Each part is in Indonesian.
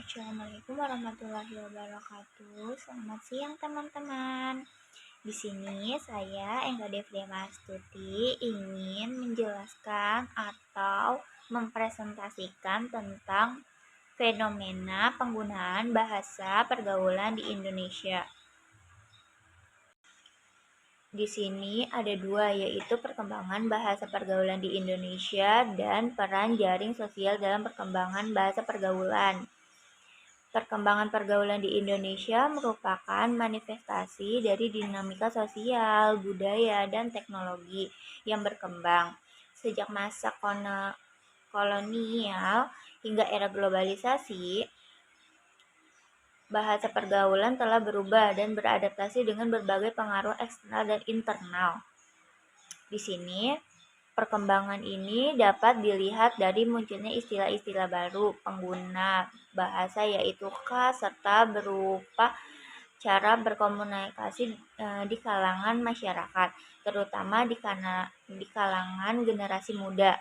Assalamualaikum warahmatullahi wabarakatuh. Selamat siang teman-teman. Di sini saya Engga Devriama Astuti ingin menjelaskan atau mempresentasikan tentang fenomena penggunaan bahasa pergaulan di Indonesia. Di sini ada dua, yaitu perkembangan bahasa pergaulan di Indonesia dan peran jaring sosial dalam perkembangan bahasa pergaulan. Perkembangan pergaulan di Indonesia merupakan manifestasi dari dinamika sosial, budaya, dan teknologi yang berkembang. Sejak masa kolonial hingga era globalisasi, bahasa pergaulan telah berubah dan beradaptasi dengan berbagai pengaruh eksternal dan internal. Di sini, perkembangan ini dapat dilihat dari munculnya istilah-istilah baru pengguna bahasa, yaitu khas serta berupa cara berkomunikasi di kalangan masyarakat, terutama di kalangan generasi muda.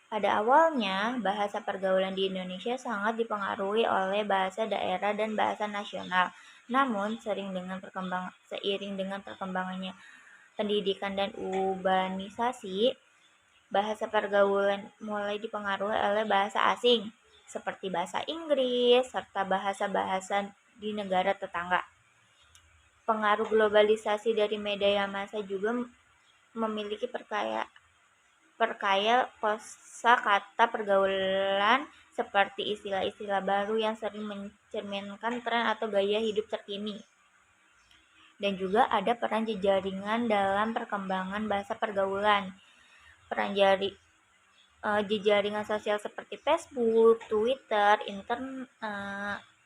Pada awalnya, bahasa pergaulan di Indonesia sangat dipengaruhi oleh bahasa daerah dan bahasa nasional. Namun, seiring dengan perkembangannya pendidikan dan urbanisasi, bahasa pergaulan mulai dipengaruhi oleh bahasa asing, seperti bahasa Inggris, serta bahasa-bahasa di negara tetangga. Pengaruh globalisasi dari media massa juga memiliki perkaya kosakata pergaulan seperti istilah-istilah baru yang sering mencerminkan tren atau gaya hidup terkini. Dan juga ada peran jejaringan dalam perkembangan bahasa pergaulan. Peran jejaringan sosial seperti Facebook, Twitter,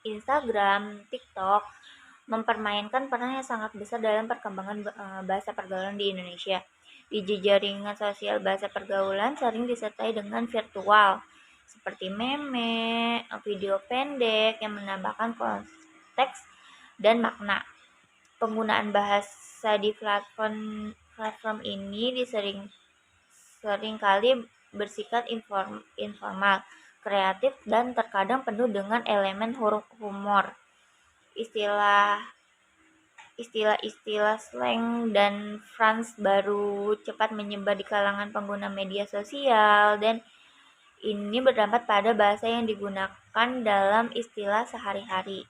Instagram, TikTok mempermainkan peran yang sangat besar dalam perkembangan bahasa pergaulan di Indonesia. Di jejaringan sosial, bahasa pergaulan sering disertai dengan virtual, seperti meme, video pendek yang menambahkan konteks dan makna. Penggunaan bahasa di platform ini seringkali bersifat informal, kreatif, dan terkadang penuh dengan elemen humor. Istilah-istilah slang dan frans baru cepat menyebar di kalangan pengguna media sosial, dan ini berdampak pada bahasa yang digunakan dalam istilah sehari-hari.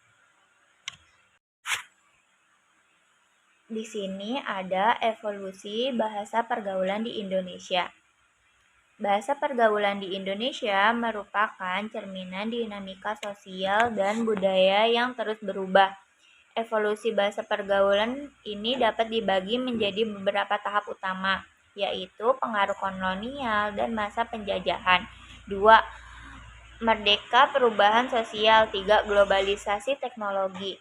Di sini ada evolusi bahasa pergaulan di Indonesia. Bahasa pergaulan di Indonesia merupakan cerminan dinamika sosial dan budaya yang terus berubah. Evolusi bahasa pergaulan ini dapat dibagi menjadi beberapa tahap utama, yaitu pengaruh kolonial dan masa penjajahan. 2. Merdeka perubahan sosial. 3. Globalisasi teknologi.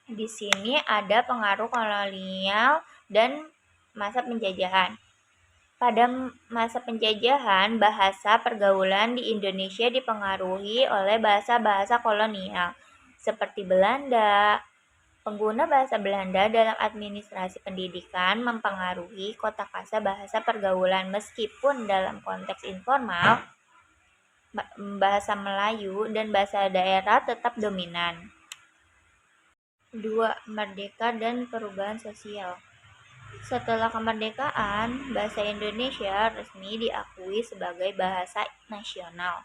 Di sini ada pengaruh kolonial dan masa penjajahan. Pada masa penjajahan, bahasa pergaulan di Indonesia dipengaruhi oleh bahasa-bahasa kolonial, seperti Belanda. Pengguna bahasa Belanda dalam administrasi pendidikan mempengaruhi kotakasa bahasa pergaulan, meskipun dalam konteks informal, bahasa Melayu dan bahasa daerah tetap dominan. 2. Merdeka dan perubahan sosial. Setelah kemerdekaan, bahasa Indonesia resmi diakui sebagai bahasa nasional,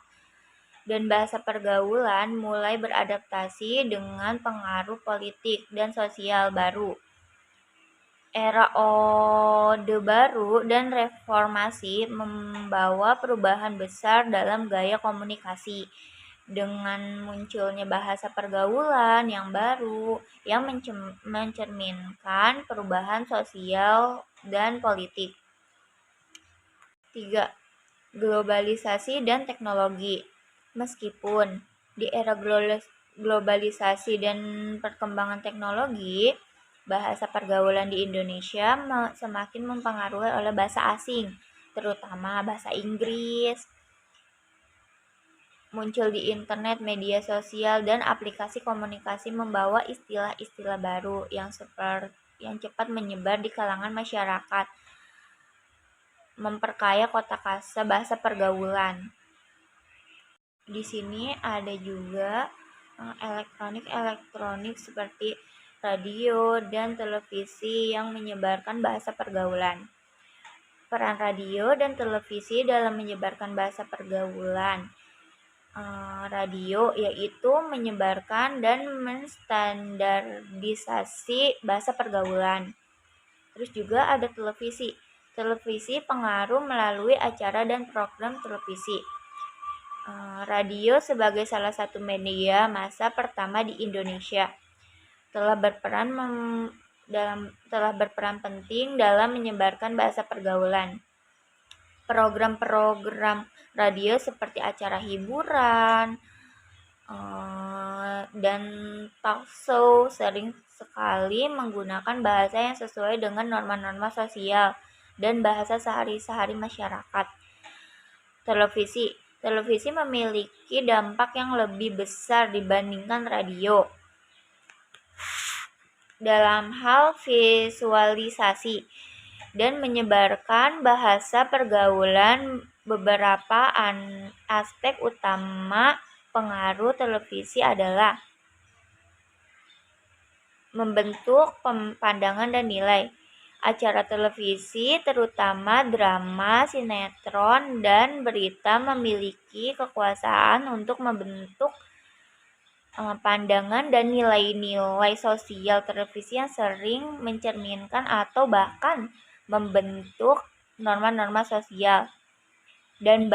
dan bahasa pergaulan mulai beradaptasi dengan pengaruh politik dan sosial baru. Era Orde Baru dan Reformasi membawa perubahan besar dalam gaya komunikasi, dengan munculnya bahasa pergaulan yang baru yang mencerminkan perubahan sosial dan politik. 3. Globalisasi dan teknologi. Meskipun di era globalisasi dan perkembangan teknologi, bahasa pergaulan di Indonesia semakin mempengaruhi oleh bahasa asing, terutama bahasa Inggris. Muncul di internet, media sosial, dan aplikasi komunikasi membawa istilah-istilah baru yang cepat menyebar di kalangan masyarakat, memperkaya kotakasa bahasa pergaulan. Di sini ada juga elektronik seperti radio dan televisi yang menyebarkan bahasa pergaulan. Peran radio dan televisi dalam menyebarkan bahasa pergaulan. Radio yaitu menyebarkan dan menstandardisasi bahasa pergaulan. Terus juga ada televisi. Televisi pengaruh melalui acara dan program televisi. Radio sebagai salah satu media massa pertama di Indonesia telah berperan penting dalam menyebarkan bahasa pergaulan. Program-program radio seperti acara hiburan dan talk show sering sekali menggunakan bahasa yang sesuai dengan norma-norma sosial dan bahasa sehari-hari masyarakat. Televisi memiliki dampak yang lebih besar dibandingkan radio dalam hal visualisasi dan menyebarkan bahasa pergaulan. Beberapa aspek utama pengaruh televisi adalah membentuk pandangan dan nilai. Acara televisi, terutama drama, sinetron, dan berita memiliki kekuasaan untuk membentuk pandangan dan nilai-nilai sosial. Televisi yang sering mencerminkan atau bahkan membentuk norma-norma sosial dan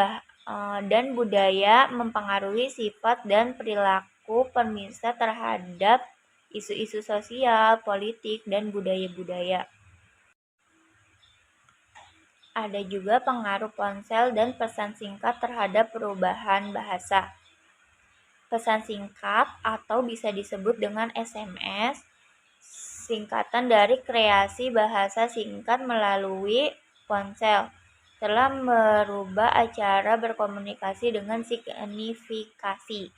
budaya, mempengaruhi sifat dan perilaku pemirsa terhadap isu-isu sosial, politik, dan budaya-budaya. Ada juga pengaruh ponsel dan pesan singkat terhadap perubahan bahasa. Pesan singkat atau bisa disebut dengan SMS, singkatan dari kreasi bahasa singkat melalui ponsel, telah merubah cara berkomunikasi dengan signifikasi.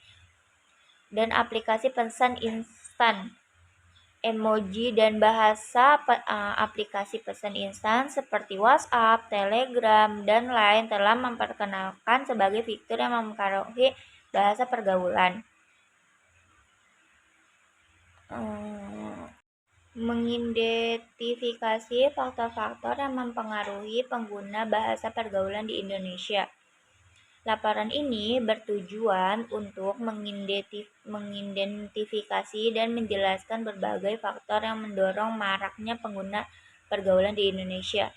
Dan aplikasi pesan instan, emoji, dan bahasa aplikasi pesan instan seperti WhatsApp, Telegram, dan lain telah memperkenalkan sebagai fitur yang mempengaruhi bahasa pergaulan. Mengidentifikasi faktor-faktor yang mempengaruhi pengguna bahasa pergaulan di Indonesia. Laporan ini bertujuan untuk mengidentifikasi dan menjelaskan berbagai faktor yang mendorong maraknya pengguna pergaulan di Indonesia.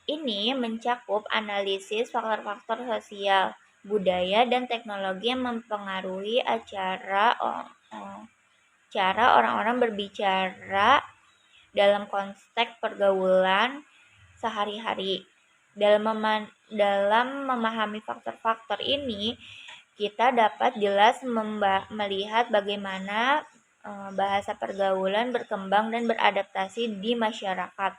Ini mencakup analisis faktor-faktor sosial, budaya, dan teknologi yang mempengaruhi cara orang-orang berbicara dalam konteks pergaulan sehari-hari. Dalam memahami faktor-faktor ini, kita dapat jelas melihat bagaimana bahasa pergaulan berkembang dan beradaptasi di masyarakat.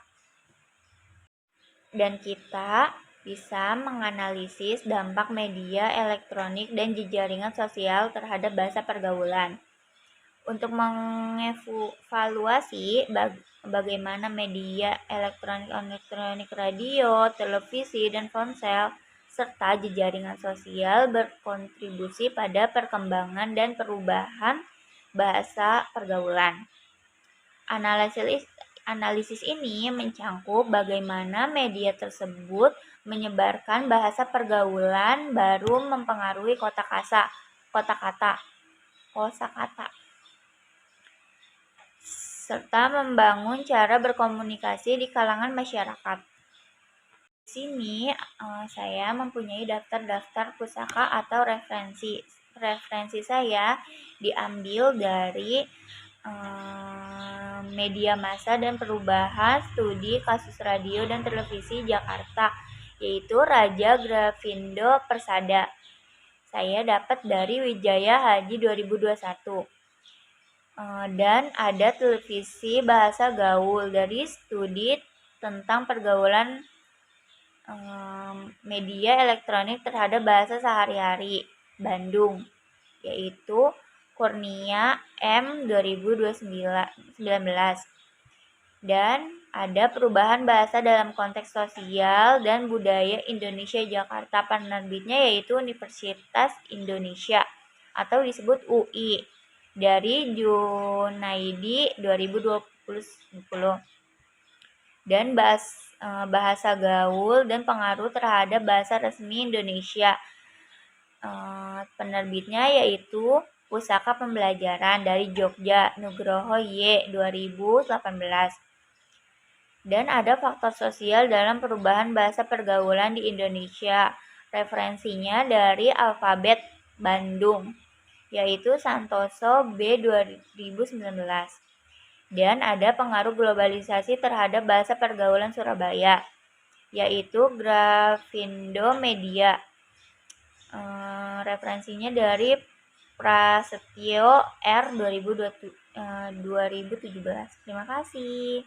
Dan kita bisa menganalisis dampak media elektronik dan jejaringan sosial terhadap bahasa pergaulan. Untuk mengevaluasi bagaimana media elektronik, radio, televisi, dan ponsel, serta jejaringan sosial berkontribusi pada perkembangan dan perubahan bahasa pergaulan. Analisis ini mencakup bagaimana media tersebut menyebarkan bahasa pergaulan baru, mempengaruhi kosakata, serta membangun cara berkomunikasi di kalangan masyarakat. Di sini saya mempunyai daftar pusaka atau referensi. Referensi saya diambil dari Media Massa dan Perubahan Studi Kasus Radio dan Televisi Jakarta, yaitu Raja Grafindo Persada. Saya dapat dari Wijaya Haji 2021. Dan ada televisi bahasa gaul dari studi tentang pergaulan media elektronik terhadap bahasa sehari-hari, Bandung, yaitu Kurnia M 2019. Dan ada perubahan bahasa dalam konteks sosial dan budaya Indonesia Jakarta, penerbitnya yaitu Universitas Indonesia. atau disebut UI dari Junaidi 2020. Dan bahasa gaul dan pengaruh terhadap bahasa resmi Indonesia. Penerbitnya yaitu Pusaka Pembelajaran dari Jogja, Nugroho Y 2018. Dan ada faktor sosial dalam perubahan bahasa pergaulan di Indonesia. Referensinya dari Alfabet Bandung, yaitu Santoso B 2019. Dan ada pengaruh globalisasi terhadap bahasa pergaulan Surabaya, yaitu Grafindo Media. Referensinya dari Prasetyo R 2017. Terima kasih.